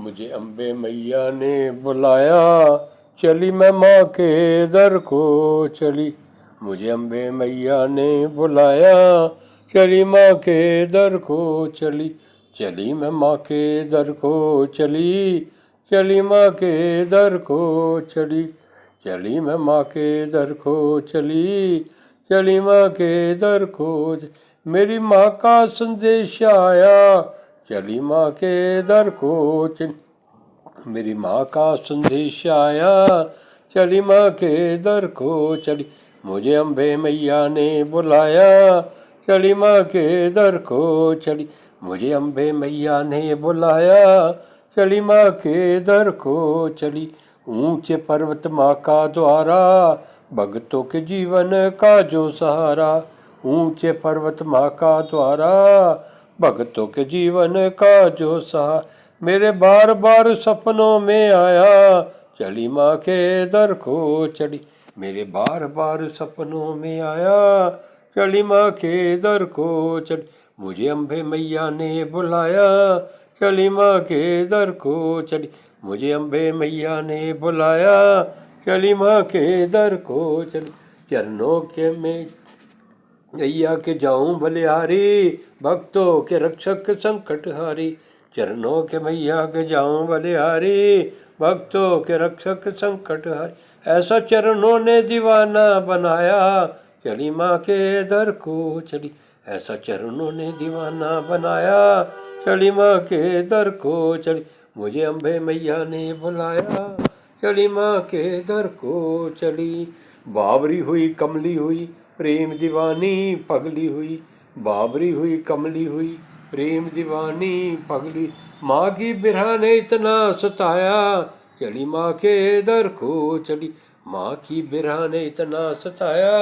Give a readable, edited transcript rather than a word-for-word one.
मुझे अम्बे मैया ने बुलाया, चली मैं माँ के दर को चली। मुझे अम्बे मैया ने बुलाया, चली माँ के दर को चली। चली मैं माँ के दर को चली, चली माँ के दर को चली। चली मैं माँ के दर को चली, चली माँ के दर को। मेरी माँ का संदेश आया, चली माँ के दर को चली। मेरी माँ का संदेश आया, चली माँ के दर को चली। मुझे अम्बे मैया ने बुलाया, चली माँ के दर को चली। मुझे अम्बे मैया ने बुलाया, चली माँ के दर को चली। ऊंचे पर्वत माँ का द्वारा, भक्तों के जीवन का जो सहारा। ऊंचे पर्वत माँ का द्वारा, भक्तों के जीवन का जो सहारा। मेरे बार बार सपनों में आया, चली माँ के दर को चली। मेरे बार बार सपनों में आया, चली माँ के दर को चली। मुझे अम्बे मैया ने बुलाया, चली माँ के दर को चली। मुझे अम्बे मैया ने बुलाया, चली माँ के दर को चली। चरणों के में मैया के जाऊं बलिहारी, भक्तों के रक्षक संकटहारी। चरणों के मैया के जाऊं बलिहारी, भक्तों के रक्षक संकटहारी। ऐसा चरणों ने दीवाना बनाया, चली माँ के दर को चली। ऐसा चरणों ने दीवाना बनाया, चली माँ के दर को चली। मुझे अम्बे मैया ने बुलाया, चली माँ के दर को चली। बावरी हुई कमली हुई, प्रेम दीवानी पगली हुई। बावरी हुई कमली हुई, प्रेम दीवानी पगली। माँ की बिरहा ने इतना सताया, चली माँ के दर को चली। माँ की बिरहा ने इतना सताया।